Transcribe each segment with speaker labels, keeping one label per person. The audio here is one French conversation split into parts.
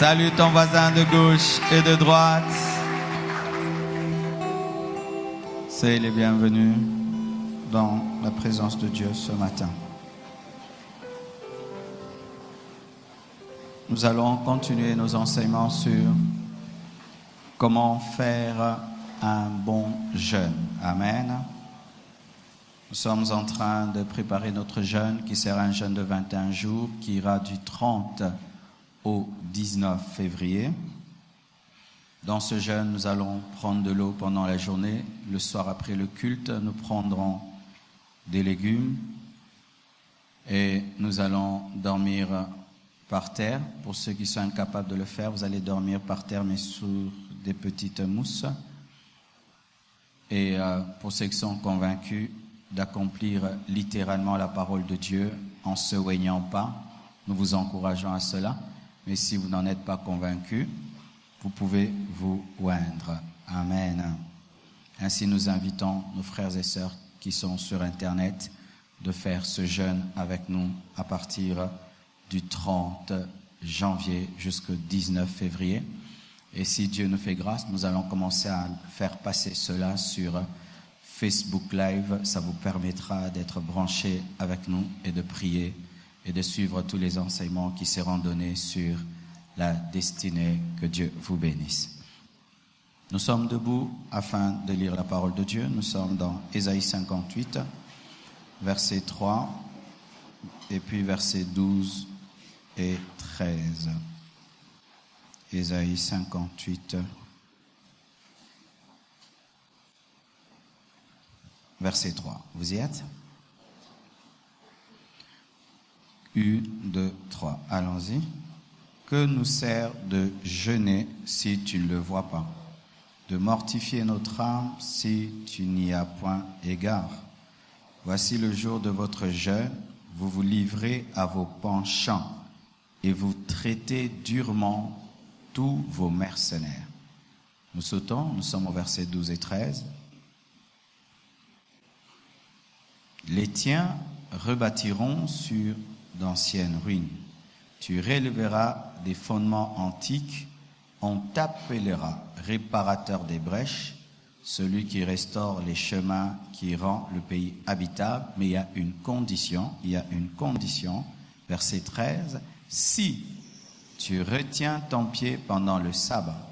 Speaker 1: Salue ton voisin de gauche et de droite. Soyez les bienvenus dans la présence de Dieu ce matin. Nous allons continuer nos enseignements sur comment faire un bon jeûne. Amen. Nous sommes en train de préparer notre jeûne qui sera un jeûne de 21 jours qui ira du 30 au 19 février. Dans ce jeûne, nous allons prendre de l'eau pendant la journée. Le soir après le culte, nous prendrons des légumes et nous allons dormir par terre. Pour ceux qui sont incapables de le faire, vous allez dormir par terre mais sous des petites mousses. Et pour ceux qui sont convaincus d'accomplir littéralement la parole de Dieu en se oignant pas, nous vous encourageons à cela. Mais si vous n'en êtes pas convaincus, vous pouvez vous oindre. Amen. Ainsi, nous invitons nos frères et sœurs qui sont sur Internet de faire ce jeûne avec nous à partir du 30 janvier jusqu'au 19 février. Et si Dieu nous fait grâce, nous allons commencer à faire passer cela sur Facebook Live. Ça vous permettra d'être branchés avec nous et de prier et de suivre tous les enseignements qui seront donnés sur la destinée. Que Dieu vous bénisse. Nous sommes debout afin de lire la parole de Dieu. Nous sommes dans Ésaïe 58, verset 3, et puis versets 12 et 13. Ésaïe 58, verset 3. Vous y êtes? 1, 2, 3. Allons-y. Que nous sert de jeûner si tu ne le vois pas, de mortifier notre âme si tu n'y as point égard. Voici le jour de votre jeûne, vous vous livrez à vos penchants et vous traitez durement tous vos mercenaires. Nous sautons, nous sommes au verset 12 et 13. Les tiens rebâtiront sur d'anciennes ruines. Tu relèveras des fondements antiques, on t'appellera réparateur des brèches, celui qui restaure les chemins, qui rend le pays habitable. Mais il y a une condition, verset 13, si tu retiens ton pied pendant le sabbat,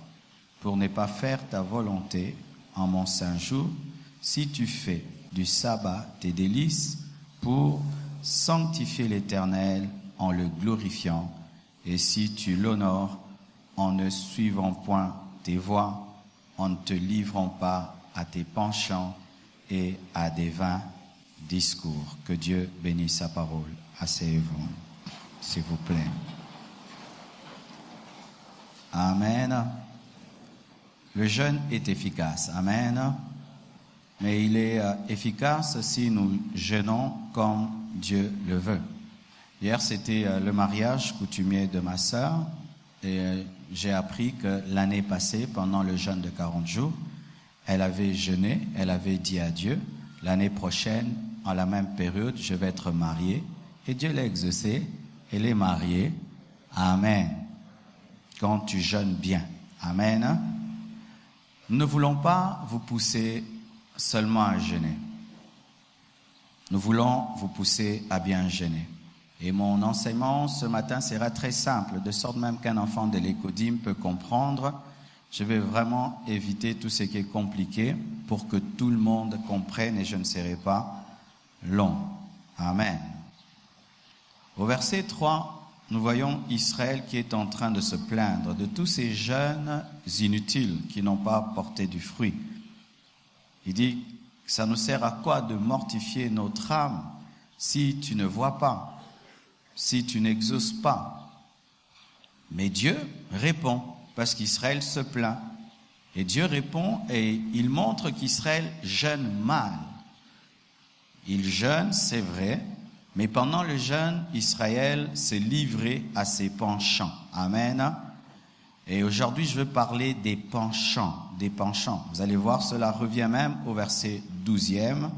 Speaker 1: pour ne pas faire ta volonté en mon saint jour, si tu fais du sabbat tes délices, pour sanctifier l'Éternel en le glorifiant, et si tu l'honores en ne suivant point tes voies, en ne te livrant pas à tes penchants et à des vains discours. Que Dieu bénisse sa parole. Asseyez-vous, s'il vous plaît. Amen. Le jeûne est efficace. Amen. Mais il est efficace si nous jeûnons comme Dieu le veut. Hier, c'était le mariage coutumier de ma sœur et j'ai appris que l'année passée, pendant le jeûne de 40 jours, elle avait jeûné, elle avait dit à Dieu, l'année prochaine, en la même période, je vais être mariée. Et Dieu l'a exaucé, elle est mariée. Amen. Quand tu jeûnes bien. Amen. Nous ne voulons pas vous pousser seulement à jeûner. Nous voulons vous pousser à bien jeûner. Et mon enseignement ce matin sera très simple, de sorte même qu'un enfant de l'écodime peut comprendre. Je vais vraiment éviter tout ce qui est compliqué pour que tout le monde comprenne et je ne serai pas long. Amen. Au verset 3, nous voyons Israël qui est en train de se plaindre de tous ces jeûnes inutiles qui n'ont pas porté du fruit. Il dit, ça nous sert à quoi de mortifier notre âme si tu ne vois pas, si tu n'exauces pas? Mais Dieu répond, parce qu'Israël se plaint. Et Dieu répond et il montre qu'Israël jeûne mal. Il jeûne, c'est vrai, mais pendant le jeûne, Israël s'est livré à ses penchants. Amen. Et aujourd'hui, je veux parler des penchants, des penchants. Vous allez voir, cela revient même au verset 12e,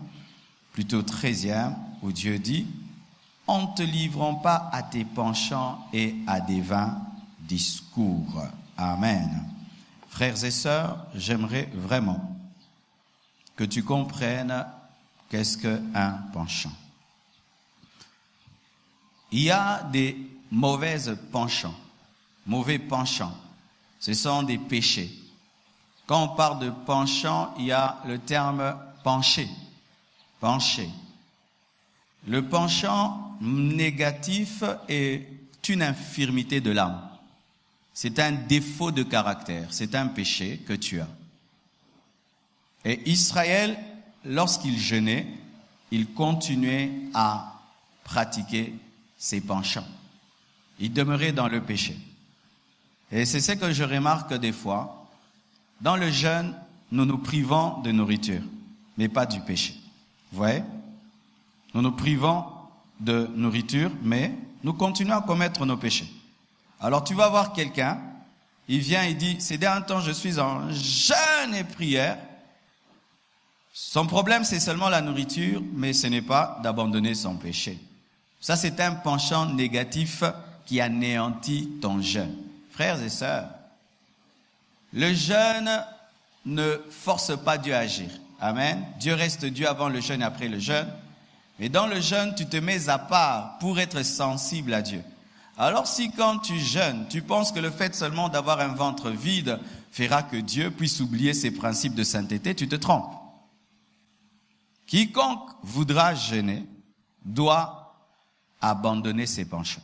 Speaker 1: plutôt 13e, où Dieu dit « En ne te livrant pas à tes penchants et à des vains discours. Amen. Frères et sœurs, j'aimerais vraiment que tu comprennes qu'est-ce qu'un penchant. Il y a des mauvaises penchants, mauvais penchants. Ce sont des péchés. Quand on parle de penchant, il y a le terme pencher. Pencher. Le penchant négatif est une infirmité de l'âme. C'est un défaut de caractère. C'est un péché que tu as. Et Israël, lorsqu'il jeûnait, il continuait à pratiquer ses penchants. Il demeurait dans le péché. Et c'est ce que je remarque des fois. Dans le jeûne, nous nous privons de nourriture, mais pas du péché. Vous voyez? Nous nous privons de nourriture, mais nous continuons à commettre nos péchés. Alors tu vas voir quelqu'un, il vient et dit, ces derniers temps, je suis en jeûne et prière. Son problème, c'est seulement la nourriture, mais ce n'est pas d'abandonner son péché. Ça, c'est un penchant négatif qui anéantit ton jeûne. Frères et sœurs, le jeûne ne force pas Dieu à agir. Amen. Dieu reste Dieu avant le jeûne et après le jeûne. Mais dans le jeûne, tu te mets à part pour être sensible à Dieu. Alors si quand tu jeûnes, tu penses que le fait seulement d'avoir un ventre vide fera que Dieu puisse oublier ses principes de sainteté, tu te trompes. Quiconque voudra jeûner doit abandonner ses penchants.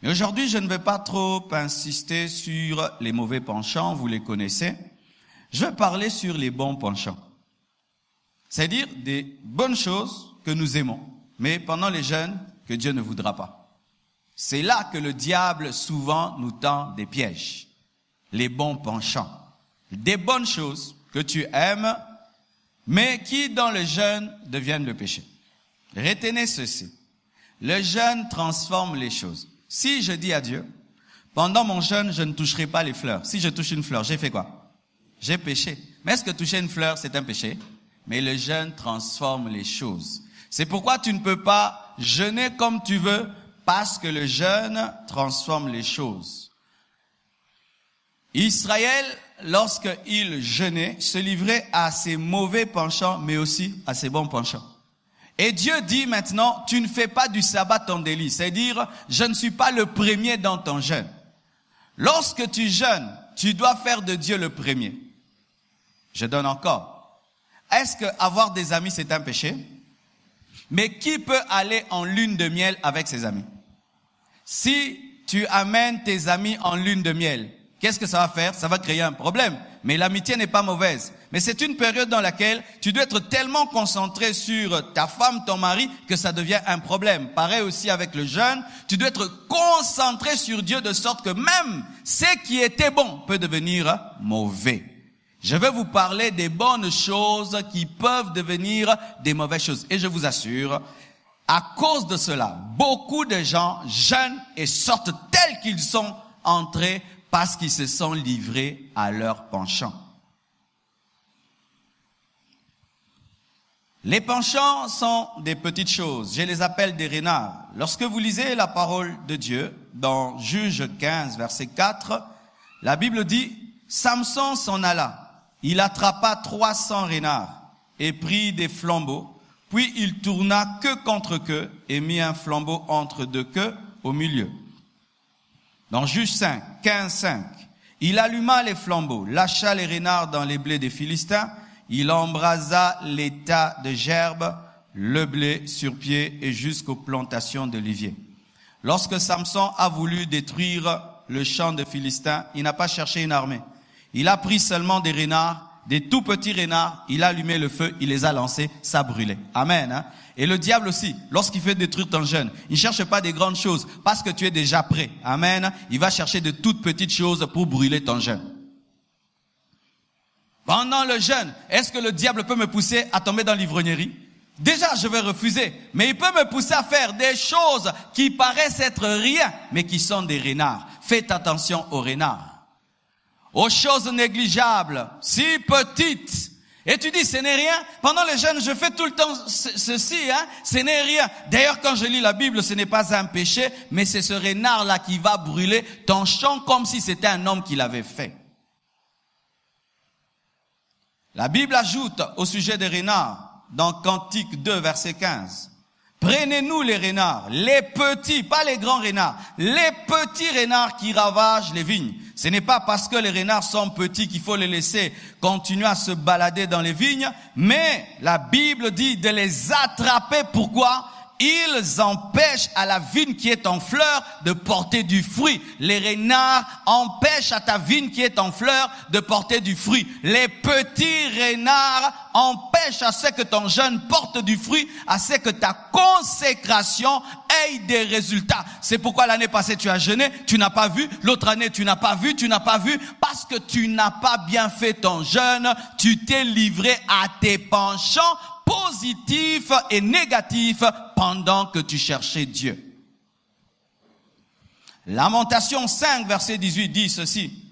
Speaker 1: Mais aujourd'hui, je ne vais pas trop insister sur les mauvais penchants, vous les connaissez. Je vais parler sur les bons penchants. C'est-à-dire des bonnes choses que nous aimons, mais pendant les jeûnes, que Dieu ne voudra pas. C'est là que le diable souvent nous tend des pièges. Les bons penchants. Des bonnes choses que tu aimes, mais qui dans le jeûne deviennent le péché. Retenez ceci. Le jeûne transforme les choses. Si je dis à Dieu, pendant mon jeûne, je ne toucherai pas les fleurs. Si je touche une fleur, j'ai fait quoi? J'ai péché. Mais est-ce que toucher une fleur, c'est un péché? Mais le jeûne transforme les choses. C'est pourquoi tu ne peux pas jeûner comme tu veux, parce que le jeûne transforme les choses. Israël, lorsqu'il jeûnait, se livrait à ses mauvais penchants, mais aussi à ses bons penchants. Et Dieu dit maintenant, tu ne fais pas du sabbat ton délit. C'est-à-dire, je ne suis pas le premier dans ton jeûne. Lorsque tu jeûnes, tu dois faire de Dieu le premier. Je donne encore. Est-ce que avoir des amis, c'est un péché? Mais qui peut aller en lune de miel avec ses amis? Si tu amènes tes amis en lune de miel, qu'est-ce que ça va faire? Ça va créer un problème. Mais l'amitié n'est pas mauvaise. Mais c'est une période dans laquelle tu dois être tellement concentré sur ta femme, ton mari, que ça devient un problème. Pareil aussi avec le jeûne. Tu dois être concentré sur Dieu de sorte que même ce qui était bon peut devenir mauvais. Je vais vous parler des bonnes choses qui peuvent devenir des mauvaises choses. Et je vous assure, à cause de cela, beaucoup de gens jeûnent et sortent tels qu'ils sont entrés parce qu'ils se sont livrés à leur penchant. Les penchants sont des petites choses. Je les appelle des renards. Lorsque vous lisez la parole de Dieu, dans Juge 15, verset 4, la Bible dit, Samson s'en alla. Il attrapa 300 renards et prit des flambeaux. Puis il tourna queue contre queue et mit un flambeau entre deux queues au milieu. Dans Juge 5, 15, 5, il alluma les flambeaux, lâcha les renards dans les blés des Philistins, il embrasa les tas de gerbes, le blé sur pied et jusqu'aux plantations d'oliviers. Lorsque Samson a voulu détruire le champ des Philistins, il n'a pas cherché une armée. Il a pris seulement des renards, des tout petits renards, il a allumé le feu, il les a lancés, ça brûlait. Amen. Hein? Et le diable aussi, lorsqu'il fait détruire ton jeûne, il ne cherche pas des grandes choses parce que tu es déjà prêt. Amen. Il va chercher de toutes petites choses pour brûler ton jeûne. Pendant le jeûne, est-ce que le diable peut me pousser à tomber dans l'ivrognerie? Déjà, je vais refuser. Mais il peut me pousser à faire des choses qui paraissent être rien, mais qui sont des renards. Faites attention aux renards. Aux choses négligeables, si petites, Et tu dis, ce n'est rien. Pendant le jeûne, je fais tout le temps ceci, ce n'est rien. D'ailleurs, quand je lis la Bible, ce n'est pas un péché, mais c'est ce renard-là qui va brûler ton champ comme si c'était un homme qui l'avait fait. La Bible ajoute au sujet des renards, dans Cantique 2, verset 15. Prenez-nous les renards, les petits, pas les grands renards, les petits renards qui ravagent les vignes. Ce n'est pas parce que les renards sont petits qu'il faut les laisser continuer à se balader dans les vignes, mais la Bible dit de les attraper. Pourquoi? Ils empêchent à la vigne qui est en fleur de porter du fruit. Les renards empêchent à ta vigne qui est en fleur de porter du fruit. Les petits renards empêchent à ce que ton jeûne porte du fruit, à ce que ta consécration ait des résultats. C'est pourquoi l'année passée tu as jeûné, tu n'as pas vu. L'autre année tu n'as pas vu, parce que tu n'as pas bien fait ton jeûne. Tu t'es livré à tes penchants positif et négatif pendant que tu cherchais Dieu. Lamentation 5, verset 18 dit ceci.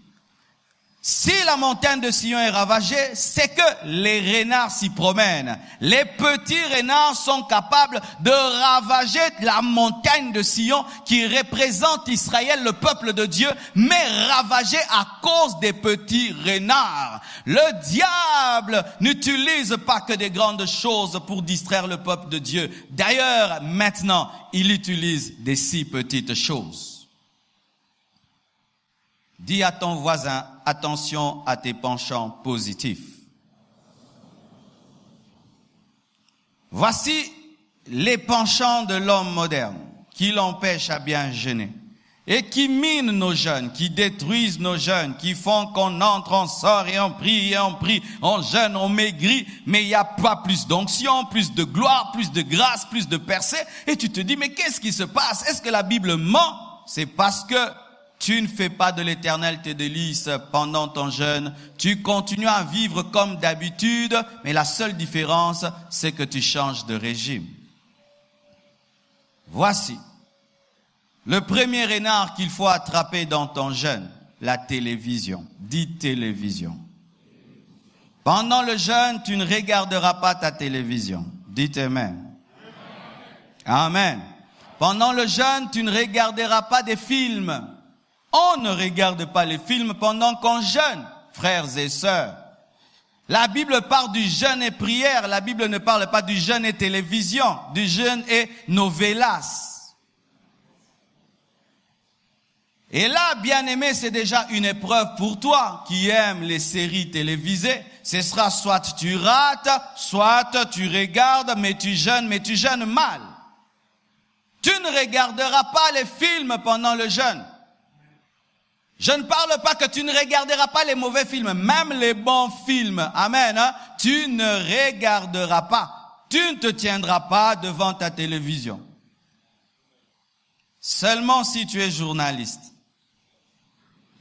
Speaker 1: Si la montagne de Sion est ravagée, c'est que les renards s'y promènent. Les petits renards sont capables de ravager la montagne de Sion qui représente Israël, le peuple de Dieu, mais ravagée à cause des petits renards. Le diable n'utilise pas que des grandes choses pour distraire le peuple de Dieu. D'ailleurs, maintenant, il utilise des si petites choses. Dis à ton voisin, attention à tes penchants positifs. Voici les penchants de l'homme moderne qui l'empêchent à bien jeûner et qui minent nos jeûnes, qui détruisent nos jeûnes, qui font qu'on entre, on sort et on prie, on jeûne, on maigrit, mais il n'y a pas plus d'onction, plus de gloire, plus de grâce, plus de percée. Et tu te dis, mais qu'est-ce qui se passe? Est-ce que la Bible ment? C'est parce que tu ne fais pas de l'Éternel tes délices pendant ton jeûne. Tu continues à vivre comme d'habitude, mais la seule différence, c'est que tu changes de régime. Voici le premier renard qu'il faut attraper dans ton jeûne, la télévision. Dis télévision. Pendant le jeûne, tu ne regarderas pas ta télévision. Dites Amen. Amen. Pendant le jeûne, tu ne regarderas pas des films. On ne regarde pas les films pendant qu'on jeûne, frères et sœurs. La Bible parle du jeûne et prière. La Bible ne parle pas du jeûne et télévision, du jeûne et novelas. Et là, bien-aimé, c'est déjà une épreuve pour toi qui aimes les séries télévisées. Ce sera soit tu rates, soit tu regardes, mais tu jeûnes mal. Tu ne regarderas pas les films pendant le jeûne. Je ne parle pas que tu ne regarderas pas les mauvais films, même les bons films. Amen. Tu ne regarderas pas. Tu ne te tiendras pas devant ta télévision. Seulement si tu es journaliste.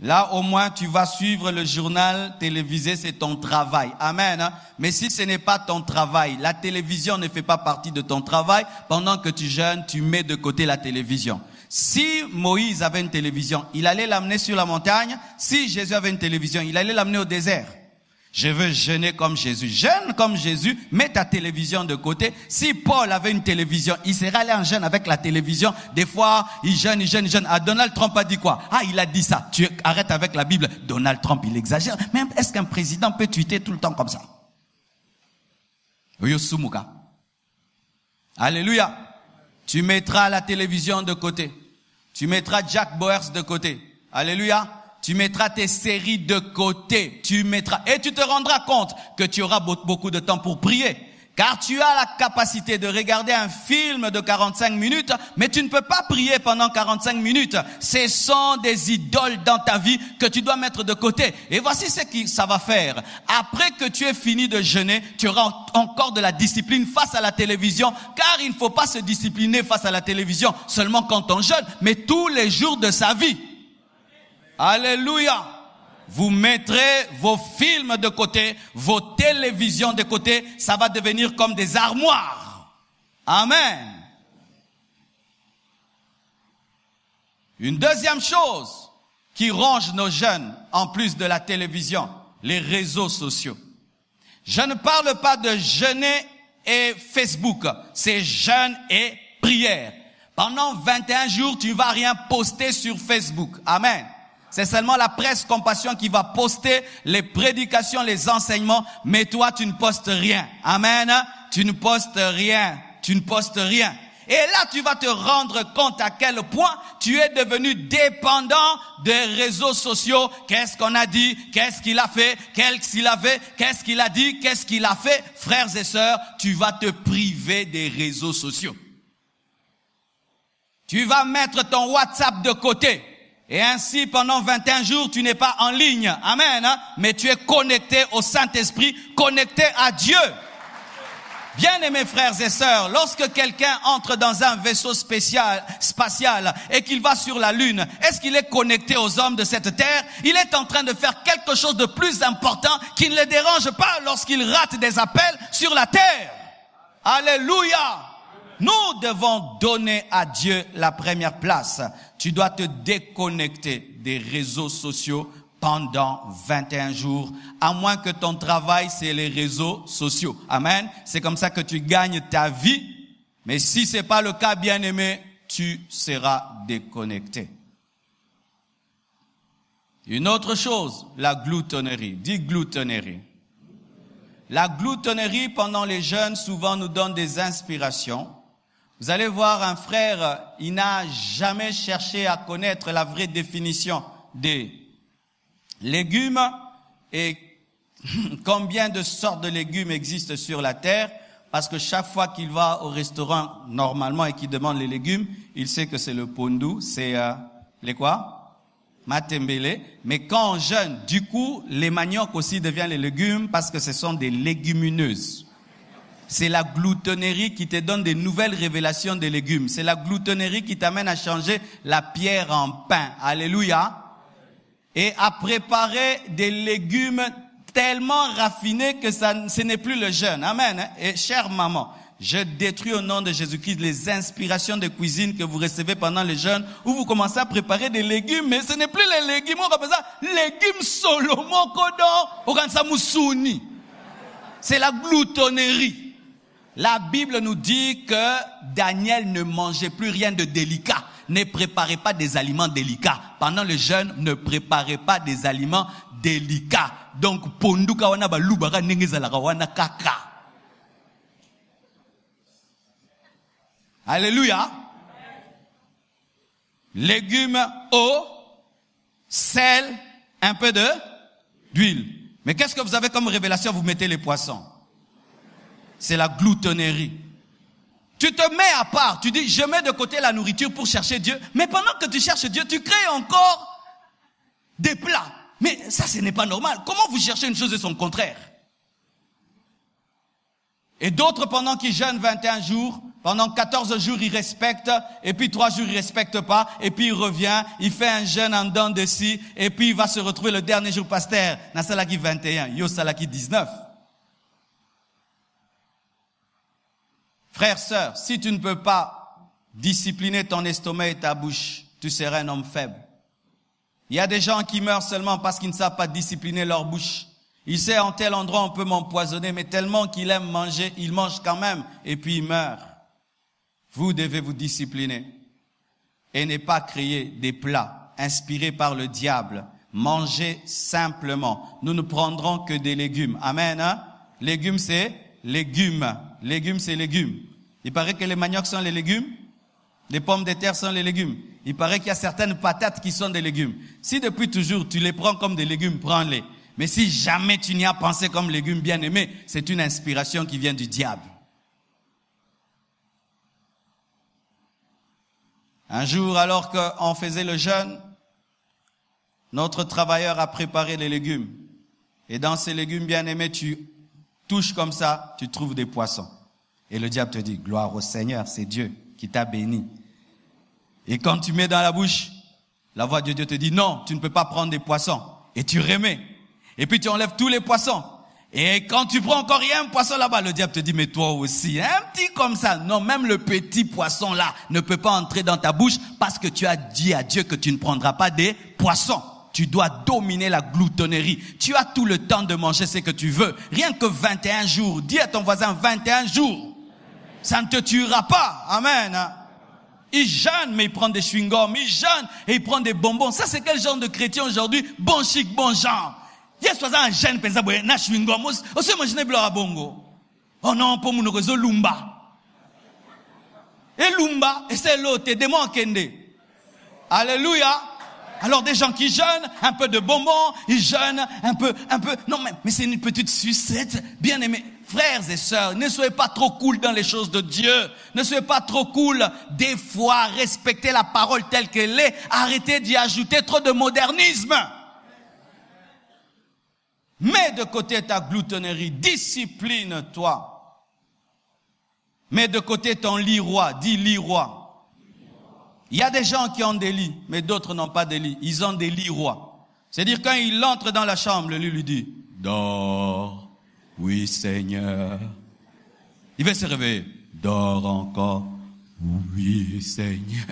Speaker 1: Là, au moins, tu vas suivre le journal télévisé, c'est ton travail. Amen. Mais si ce n'est pas ton travail, la télévision ne fait pas partie de ton travail, pendant que tu jeûnes, tu mets de côté la télévision. Si Moïse avait une télévision, il allait l'amener sur la montagne. Si Jésus avait une télévision, il allait l'amener au désert. Je veux jeûner comme Jésus. Jeûne comme Jésus, mets ta télévision de côté. Si Paul avait une télévision, il serait allé en jeûne avec la télévision. Des fois, il jeûne. Ah, Donald Trump a dit quoi? Ah, il a dit ça. Tu arrêtes avec la Bible. Donald Trump, il exagère. Même, est-ce qu'un président peut tweeter tout le temps comme ça? Yosumuka. Alléluia. Tu mettras la télévision de côté. Tu mettras Jack Bauer de côté. Alléluia. Tu mettras tes séries de côté. Et tu te rendras compte que tu auras beaucoup de temps pour prier. Car tu as la capacité de regarder un film de 45 minutes, mais tu ne peux pas prier pendant 45 minutes. Ce sont des idoles dans ta vie que tu dois mettre de côté. Et voici ce que ça va faire. Après que tu aies fini de jeûner, tu auras encore de la discipline face à la télévision, car il ne faut pas se discipliner face à la télévision seulement quand on jeûne, mais tous les jours de sa vie. Alléluia. Vous mettrez vos films de côté, vos télévisions de côté, ça va devenir comme des armoires. Amen. Une deuxième chose qui ronge nos jeunes, en plus de la télévision, les réseaux sociaux. Je ne parle pas de jeûner et Facebook. C'est jeûne et prière. Pendant 21 jours, tu ne vas rien poster sur Facebook. Amen. C'est seulement la presse compassion qui va poster les prédications, les enseignements, mais toi, tu ne postes rien. Amen. Tu ne postes rien. Tu ne postes rien. Et là, tu vas te rendre compte à quel point tu es devenu dépendant des réseaux sociaux. Qu'est-ce qu'on a dit? Qu'est-ce qu'il a fait? Qu'est-ce qu'il a fait? Qu'est-ce qu'il a dit? Qu'est-ce qu'il a fait? Frères et sœurs, tu vas te priver des réseaux sociaux. Tu vas mettre ton WhatsApp de côté. Et ainsi, pendant 21 jours, tu n'es pas en ligne. Amen. Mais tu es connecté au Saint-Esprit, connecté à Dieu. Bien-aimés frères et sœurs, lorsque quelqu'un entre dans un vaisseau spatial et qu'il va sur la Lune, est-ce qu'il est connecté aux hommes de cette terre? Il est en train de faire quelque chose de plus important qui ne le dérange pas lorsqu'il rate des appels sur la terre. Alléluia! Nous devons donner à Dieu la première place. Tu dois te déconnecter des réseaux sociaux pendant 21 jours, à moins que ton travail, c'est les réseaux sociaux. Amen. C'est comme ça que tu gagnes ta vie. Mais si c'est pas le cas, bien-aimé, tu seras déconnecté. Une autre chose, la gloutonnerie. Dis gloutonnerie. La gloutonnerie, pendant les jeûnes, souvent nous donne des inspirations. Vous allez voir un frère, il n'a jamais cherché à connaître la vraie définition des légumes et combien de sortes de légumes existent sur la terre, parce que chaque fois qu'il va au restaurant normalement et qu'il demande les légumes, il sait que c'est le pondu, c'est les quoi? Matembele. Mais quand on jeûne, du coup, les maniocs aussi deviennent les légumes parce que ce sont des légumineuses. C'est la gloutonnerie qui te donne des nouvelles révélations des légumes. C'est la gloutonnerie qui t'amène à changer la pierre en pain. Alléluia. Et à préparer des légumes tellement raffinés que ce n'est plus le jeûne. Amen. Et chère maman, je détruis au nom de Jésus-Christ les inspirations de cuisine que vous recevez pendant le jeûne, où vous commencez à préparer des légumes, mais ce n'est plus les légumes, on appelle ça légumes Solomon Kodon, Ogansa Moussouni. C'est la gloutonnerie. La Bible nous dit que Daniel ne mangeait plus rien de délicat. Ne préparez pas des aliments délicats. Pendant le jeûne, ne préparez pas des aliments délicats. Donc, ponduka wana balubara nengezalaka wana kaka. Alléluia. Légumes, eau, sel, un peu d'huile. Mais qu'est-ce que vous avez comme révélation? Vous mettez les poissons. C'est la gloutonnerie. Tu te mets à part, tu dis, je mets de côté la nourriture pour chercher Dieu. Mais pendant que tu cherches Dieu, tu crées encore des plats. Mais ça, ce n'est pas normal. Comment vous cherchez une chose et son contraire? Et d'autres, pendant qu'ils jeûnent 21 jours, pendant 14 jours, ils respectent, et puis 3 jours, ils respectent pas, et puis il revient, il fait un jeûne en dents de scie, et puis il va se retrouver le dernier jour, pasteur, na salaki 21, yo salaki 19. Frère, sœur, si tu ne peux pas discipliner ton estomac et ta bouche, tu seras un homme faible. Il y a des gens qui meurent seulement parce qu'ils ne savent pas discipliner leur bouche. Il sait en tel endroit on peut m'empoisonner, mais tellement qu'il aime manger, il mange quand même et puis il meurt. Vous devez vous discipliner et ne pas créer des plats inspirés par le diable. Mangez simplement. Nous ne prendrons que des légumes. Amen. Hein? Légumes, c'est légumes. Légumes, c'est légumes. Il paraît que les maniocs sont les légumes. Les pommes de terre sont les légumes. Il paraît qu'il y a certaines patates qui sont des légumes. Si depuis toujours tu les prends comme des légumes, prends-les. Mais si jamais tu n'y as pensé comme légumes bien-aimés, c'est une inspiration qui vient du diable. Un jour, alors qu'on faisait le jeûne, notre travailleur a préparé les légumes. Et dans ces légumes bien-aimés, tu touches comme ça, tu trouves des poissons. Et le diable te dit, gloire au Seigneur, c'est Dieu qui t'a béni. Et quand tu mets dans la bouche, la voix de Dieu te dit, non, tu ne peux pas prendre des poissons. Et tu remets. Et puis tu enlèves tous les poissons. Et quand tu prends encore un poisson là-bas, le diable te dit, mais toi aussi, un petit comme ça. Non, même le petit poisson là ne peut pas entrer dans ta bouche parce que tu as dit à Dieu que tu ne prendras pas des poissons. tu dois dominer la gloutonnerie. Tu as tout le temps de manger ce que tu veux. Rien que 21 jours. Dis à ton voisin 21 jours. Ça ne te tuera pas. Amen. Il jeûne, mais il prend des chewing-gums. Il jeûne et il prend des bonbons. Ça, c'est quel genre de chrétien aujourd'hui? Bon chic, bon genre. Il y a soit un jeune, pensa, na chewing-gum. Aussi, moi, je n'ai pas bongo. Oh non, pour mon réseau, Lumba. Et Lumba, et c'est l'autre, et démon Kende. Alléluia. Alors des gens qui jeûnent, un peu de bonbons, ils jeûnent, un peu. Non, mais c'est une petite sucette, bien aimée. Frères et sœurs, ne soyez pas trop cool dans les choses de Dieu. Ne soyez pas trop cool. Des fois, respectez la parole telle qu'elle est. Arrêtez d'y ajouter trop de modernisme. Mets de côté ta gloutonnerie, discipline-toi. Mets de côté ton lit roi, dis lit roi. Il y a des gens qui ont des lits, mais d'autres n'ont pas de lit. Ils ont des lits rois. C'est-à-dire quand il entre dans la chambre, le lit lui dit, dors, oui Seigneur. Il va se réveiller, dors encore, oui Seigneur.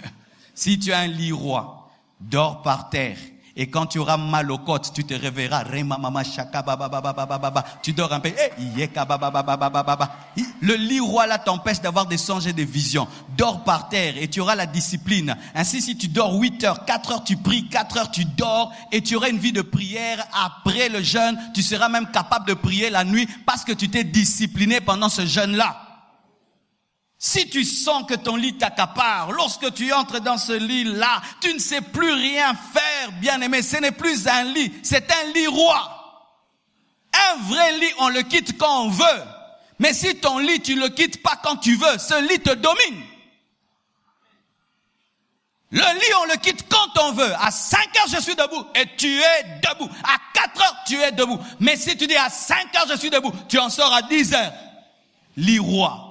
Speaker 1: Si tu as un lit roi, dors par terre. Et quand tu auras mal aux côtes, tu te réveilleras. Rema mama shaka baba baba baba baba. Tu dors un peu. Yeka baba baba baba baba. Le lit roi là t'empêche d'avoir des songes et des visions. Dors par terre et tu auras la discipline. Ainsi, si tu dors 8 heures, 4 heures tu pries, 4 heures tu dors et tu auras une vie de prière après le jeûne. Tu seras même capable de prier la nuit parce que tu t'es discipliné pendant ce jeûne-là. Si tu sens que ton lit t'accapare, lorsque tu entres dans ce lit-là, tu ne sais plus rien faire, bien-aimé. Ce n'est plus un lit, c'est un lit roi. Un vrai lit, on le quitte quand on veut. Mais si ton lit, tu le quittes pas quand tu veux, ce lit te domine. Le lit, on le quitte quand on veut. À 5 heures, je suis debout. Et tu es debout. À 4 heures, tu es debout. Mais si tu dis à 5 heures, je suis debout, tu en sors à 10 heures. Lit roi.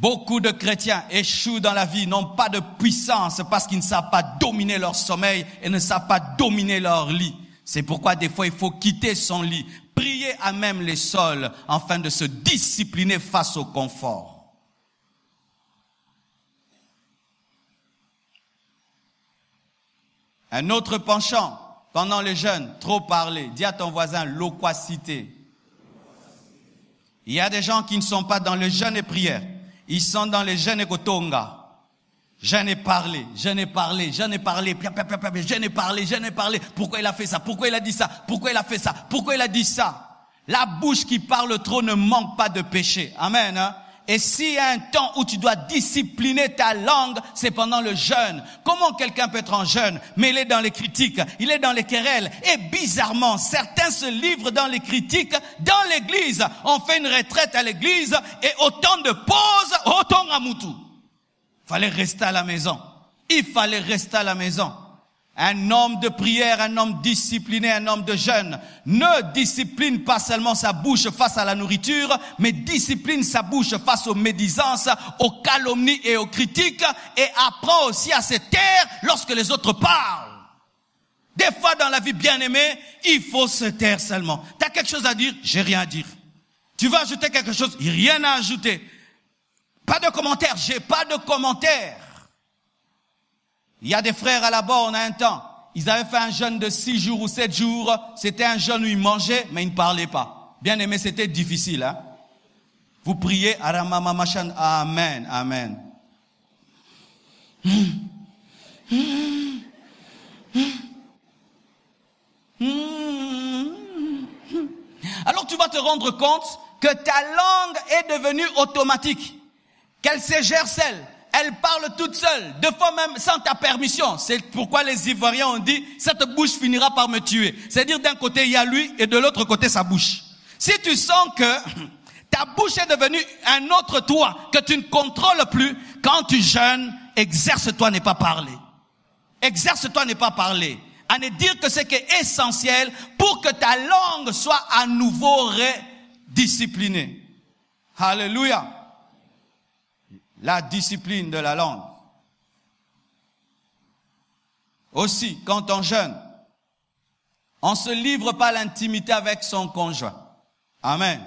Speaker 1: Beaucoup de chrétiens échouent dans la vie, n'ont pas de puissance parce qu'ils ne savent pas dominer leur sommeil et ne savent pas dominer leur lit. C'est pourquoi des fois il faut quitter son lit, prier à même les sols afin de se discipliner face au confort. Un autre penchant pendant le jeûne, trop parler. Dis à ton voisin loquacité. Il y a des gens qui ne sont pas dans le jeûne et prière. Ils sont dans les jeûnes et kotonga. J'en ai parlé. Pourquoi il a fait ça? Pourquoi il a dit ça? Pourquoi il a fait ça? Pourquoi il a dit ça? La bouche qui parle trop ne manque pas de péché. Amen. Hein? Et s'il y a un temps où tu dois discipliner ta langue, c'est pendant le jeûne. Comment quelqu'un peut être en jeûne, mais il est dans les critiques, il est dans les querelles. Et bizarrement, certains se livrent dans les critiques dans l'église. On fait une retraite à l'église et autant de pauses, autant à Moutou. Fallait rester à la maison. Il fallait rester à la maison. Un homme de prière, un homme discipliné, un homme de jeûne ne discipline pas seulement sa bouche face à la nourriture, mais discipline sa bouche face aux médisances, aux calomnies et aux critiques, et apprend aussi à se taire lorsque les autres parlent. Des fois dans la vie bien-aimée, il faut se taire seulement. Tu as quelque chose à dire? J'ai rien à dire. Tu veux ajouter quelque chose? Il n'y a rien à ajouter. Pas de commentaire, j'ai pas de commentaire. Il y a des frères à la borne à un temps. Ils avaient fait un jeûne de 6 jours ou 7 jours. C'était un jeûne où ils mangeaient, mais ils ne parlaient pas. Bien aimé, c'était difficile. Hein? Vous priez, Aramamamachan, Amen, Amen. Alors tu vas te rendre compte que ta langue est devenue automatique. Qu'elle se gère seule. Elle parle toute seule, deux fois même sans ta permission. C'est pourquoi les Ivoiriens ont dit, cette bouche finira par me tuer. C'est-à-dire d'un côté il y a lui et de l'autre côté sa bouche. Si tu sens que ta bouche est devenue un autre toi, que tu ne contrôles plus, quand tu jeûnes, exerce-toi à ne pas parler. Exerce-toi à ne pas parler. À ne dire que ce qui est essentiel pour que ta langue soit à nouveau redisciplinée. Alléluia. La discipline de la langue. Aussi, quand on jeûne, on ne se livre pas à l'intimité avec son conjoint. Amen.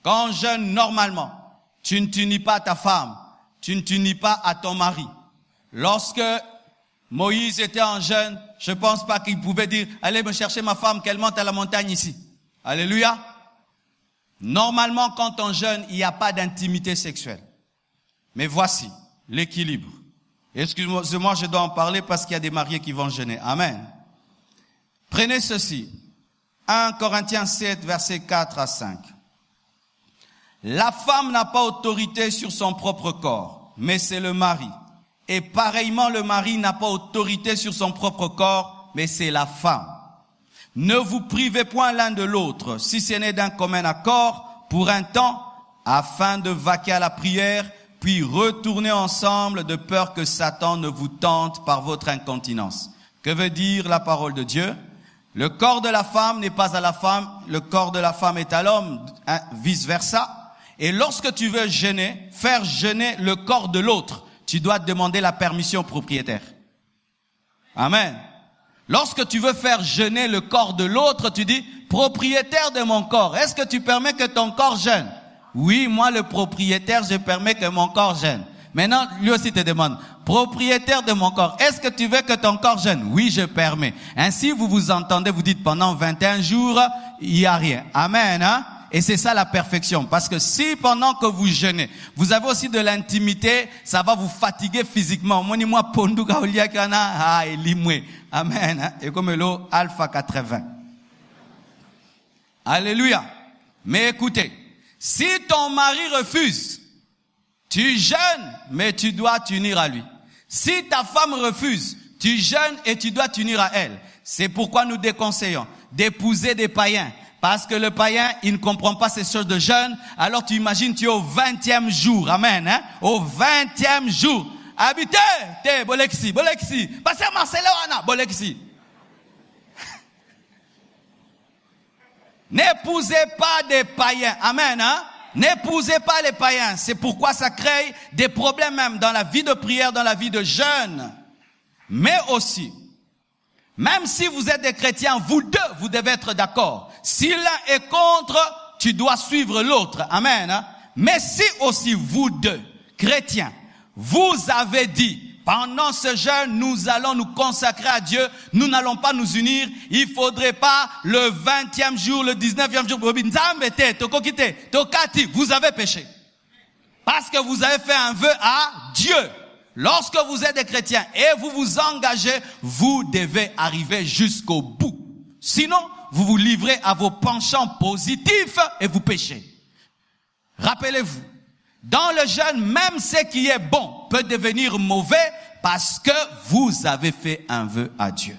Speaker 1: Quand on jeûne normalement, tu ne t'unis pas à ta femme, tu ne t'unis pas à ton mari. Lorsque Moïse était en jeûne, je ne pense pas qu'il pouvait dire, allez me chercher ma femme, qu'elle monte à la montagne ici. Alléluia. Normalement, quand on jeûne, il n'y a pas d'intimité sexuelle. Mais voici l'équilibre. Excusez-moi, je dois en parler parce qu'il y a des mariés qui vont jeûner. Amen. Prenez ceci. 1 Corinthiens 7, versets 4 à 5. La femme n'a pas autorité sur son propre corps, mais c'est le mari. Et pareillement, le mari n'a pas autorité sur son propre corps, mais c'est la femme. Ne vous privez point l'un de l'autre, si ce n'est d'un commun accord, pour un temps, afin de vaquer à la prière, puis retourner ensemble de peur que Satan ne vous tente par votre incontinence. Que veut dire la parole de Dieu? Le corps de la femme n'est pas à la femme, le corps de la femme est à l'homme, vice versa. Et lorsque tu veux jeûner, faire jeûner le corps de l'autre, tu dois demander la permission au propriétaire. Amen. Lorsque tu veux faire jeûner le corps de l'autre, tu dis, propriétaire de mon corps, est-ce que tu permets que ton corps jeûne? Oui, moi le propriétaire, je permets que mon corps jeûne. Maintenant, lui aussi te demande, propriétaire de mon corps, est-ce que tu veux que ton corps jeûne? Oui, je permets. Ainsi, vous vous entendez, vous dites pendant 21 jours, il n'y a rien. Amen, hein? Et c'est ça la perfection. Parce que si pendant que vous jeûnez, vous avez aussi de l'intimité, ça va vous fatiguer physiquement. Amen. Et comme le Alpha 80. Alléluia. Mais écoutez, si ton mari refuse, tu jeûnes, mais tu dois t'unir à lui. Si ta femme refuse, tu jeûnes et tu dois t'unir à elle. C'est pourquoi nous déconseillons d'épouser des païens. Parce que le païen, il ne comprend pas ces choses de jeûne. Alors tu imagines, tu es au 20e jour. Amen, hein? Au 20e jour. Habitez, te, bolexi. Passez à Marcelo, Anna, bolexi. N'épousez pas des païens. Amen, hein? N'épousez pas les païens. C'est pourquoi ça crée des problèmes même dans la vie de prière, dans la vie de jeûne. Mais aussi, même si vous êtes des chrétiens, vous deux, vous devez être d'accord. Si l'un est contre, tu dois suivre l'autre. Amen. Hein? Mais si aussi vous deux, chrétiens, vous avez dit, pendant ce jeûne, nous allons nous consacrer à Dieu, nous n'allons pas nous unir, il faudrait pas le 20e jour, le 19e jour, vous avez péché. Parce que vous avez fait un vœu à Dieu. Lorsque vous êtes des chrétiens et vous vous engagez, vous devez arriver jusqu'au bout. Sinon, vous vous livrez à vos penchants positifs et vous péchez. Rappelez-vous, dans le jeûne, même ce qui est bon peut devenir mauvais parce que vous avez fait un vœu à Dieu.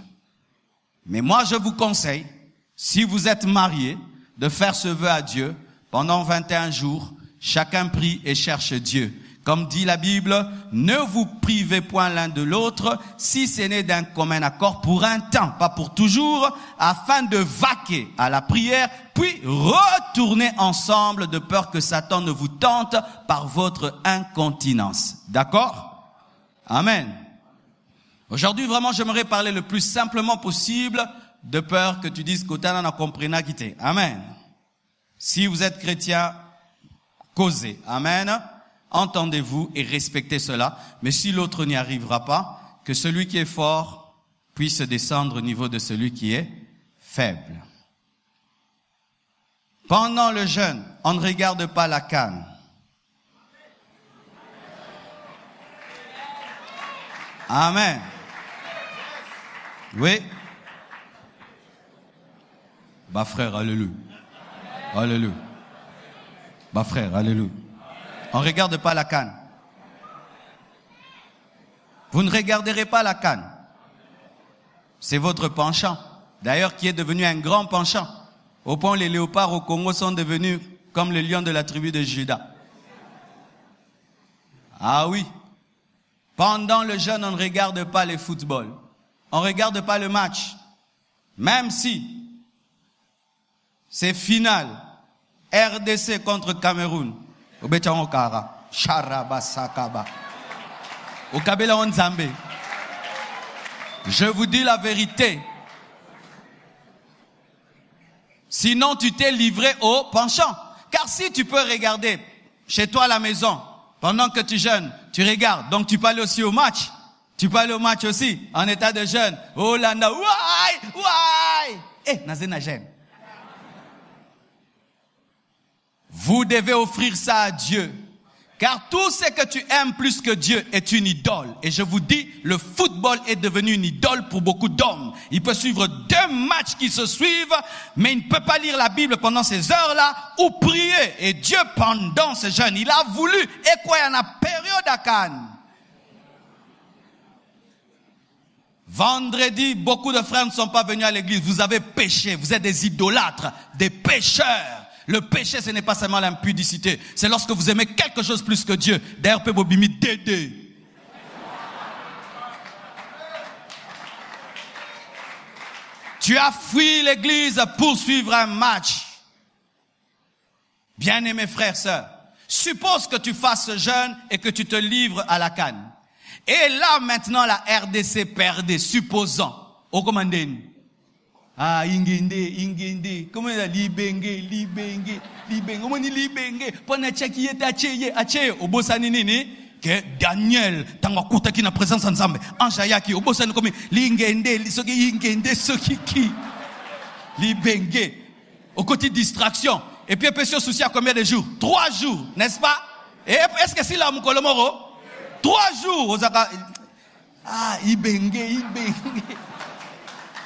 Speaker 1: Mais moi, je vous conseille, si vous êtes marié, de faire ce vœu à Dieu pendant 21 jours. Chacun prie et cherche Dieu. Comme dit la Bible, ne vous privez point l'un de l'autre, si ce n'est d'un commun accord pour un temps, pas pour toujours, afin de vaquer à la prière, puis retourner ensemble de peur que Satan ne vous tente par votre incontinence. D'accord? Amen. Aujourd'hui, vraiment, j'aimerais parler le plus simplement possible, de peur que tu dises qu'Otana n'a compris n'a quitté. Amen. Si vous êtes chrétien, causez. Amen. Entendez-vous et respectez cela. Mais si l'autre n'y arrivera pas, que celui qui est fort puisse descendre au niveau de celui qui est faible. Pendant le jeûne, on ne regarde pas la canne. Amen. Oui. Bah frère, alléluia. Alléluia. Bah frère, alléluia. On ne regarde pas la canne. Vous ne regarderez pas la canne. C'est votre penchant. D'ailleurs, qui est devenu un grand penchant. Au point où les léopards au Congo sont devenus comme les lions de la tribu de Juda. Ah oui. Pendant le jeûne, on ne regarde pas les footballs. On ne regarde pas le match. Même si c'est final. RDC contre Cameroun. Au Betchangokara. Charabasakaba. Au Kabela Onzambe. Je vous dis la vérité. Sinon, tu t'es livré au penchant. Car si tu peux regarder chez toi à la maison, pendant que tu jeûnes, tu regardes, donc tu peux aller aussi au match. Tu peux aller au match aussi, en état de jeûne. Oh là là, ouaï. Eh, nazena jeûne. Vous devez offrir ça à Dieu. Car tout ce que tu aimes plus que Dieu est une idole. Et je vous dis, le football est devenu une idole pour beaucoup d'hommes. Il peut suivre 2 matchs qui se suivent, mais il ne peut pas lire la Bible pendant ces heures-là ou prier. Et Dieu, pendant ce jeûne, il a voulu. Et quoi, il y en a période à Cannes. Vendredi, beaucoup de frères ne sont pas venus à l'église. Vous avez péché. Vous êtes des idolâtres, des pécheurs. Le péché, ce n'est pas seulement l'impudicité. C'est lorsque vous aimez quelque chose plus que Dieu. D'ailleurs, Pebobimi Dédé. Tu as fui l'église pour suivre un match. Bien-aimés frères, sœurs, suppose que tu fasses ce jeûne et que tu te livres à la CAN. Et là, maintenant, la RDC perdait, supposons, au commandant. Ah, ingende. Comment il a libenge. Comment il libenge? Pendant que était acheye, au bossani nini, que Daniel, tanga kuta qui na présence ensemble. Anjayaki, au bossani comme l'ingende, soki ki. Libenge. Au côté distraction. Et puis, peut-être souci à combien de jours? 3 jours, n'est-ce pas? Et est-ce que c'est là, mon colomoro? 3 jours, ah, ibenge.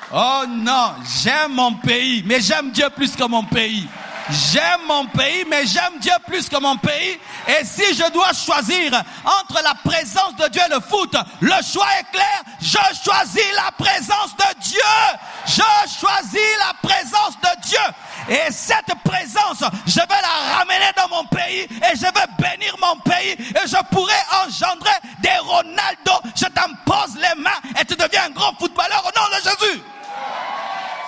Speaker 1: Oh non, j'aime mon pays, mais j'aime Dieu plus que mon pays. J'aime mon pays, mais j'aime Dieu plus que mon pays. Et si je dois choisir entre la présence de Dieu et le foot, le choix est clair. Je choisis la présence de Dieu. Je choisis la présence de Dieu. Et cette présence, je vais la ramener dans mon pays et je vais bénir mon pays et je pourrai engendrer des Ronaldo. Je t'impose les mains et tu deviens un grand footballeur au nom de Jésus.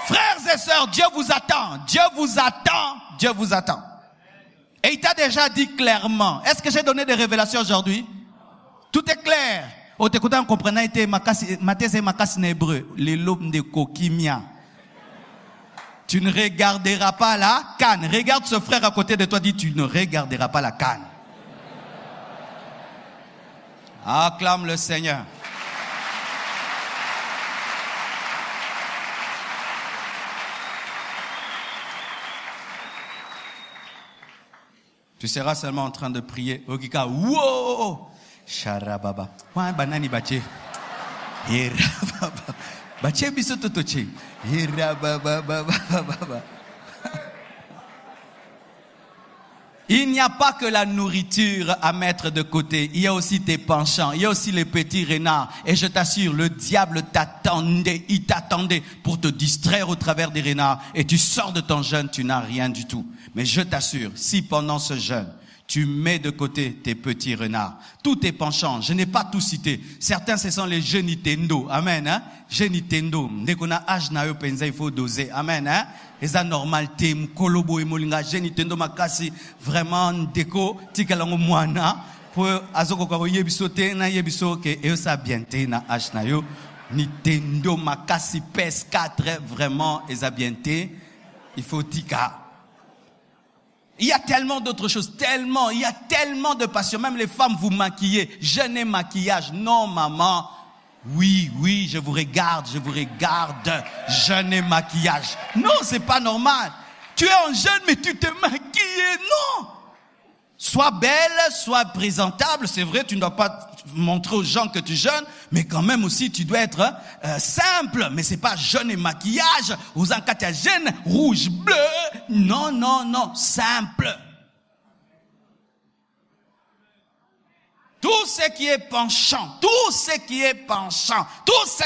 Speaker 1: Frères et sœurs, Dieu vous attend. Dieu vous attend. Dieu vous attend. Et il t'a déjà dit clairement. Est-ce que j'ai donné des révélations aujourd'hui? Tout est clair. Au t'écoutant, comprenant, ma thèse est makasi en hébreu. Les lobes de kokimia. Tu ne regarderas pas la canne. Regarde ce frère à côté de toi, dis tu ne regarderas pas la canne. Acclame le Seigneur. Tu seras seulement en train de prier. Ogika, wow! Sharababa. Wa banani bache. Irababa. Bache biso totoche. Irababa. Il n'y a pas que la nourriture à mettre de côté. Il y a aussi tes penchants. Il y a aussi les petits renards. Et je t'assure, le diable t'attendait. Il t'attendait pour te distraire au travers des renards. Et tu sors de ton jeûne, tu n'as rien du tout. Mais je t'assure, si pendant ce jeûne, tu mets de côté tes petits renards, tous tes penchants, je n'ai pas tout cité. Certains, ce sont les jeux Nintendo. Amen, hein? Jeux Nintendo. Dès qu'on a âge na yo penza, il faut doser. Amen, hein? Et ça normal tem kolobo et molinga jeux Nintendo makasi vraiment déco tikalango moana pour azoko kwa yebiso te na yebiso ke e ça bien te na âge na yo Nintendo makasi PS4 vraiment et ça bien te il faut tika. Il y a tellement d'autres choses, tellement, il y a tellement de passion. Même les femmes, vous maquillez. Je n'ai maquillage. Non, maman. Oui, je vous regarde. Je n'ai maquillage. Non, c'est pas normal. Tu es en jeûne, mais tu te maquilles. Non. Sois belle, sois présentable. C'est vrai, tu ne dois pas montrer aux gens que tu jeûnes, mais quand même aussi, tu dois être simple. Mais c'est pas jeûne et maquillage. Aux encatia jeûne, rouge, bleu. Non, simple. Tout ce qui est penchant, tout ce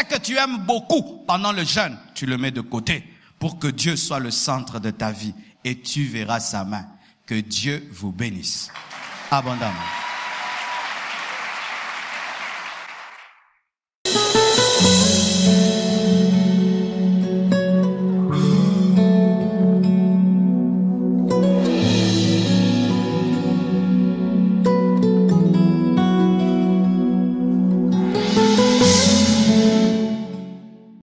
Speaker 1: que tu aimes beaucoup pendant le jeûne, tu le mets de côté pour que Dieu soit le centre de ta vie et tu verras sa main. Que Dieu vous bénisse abondamment.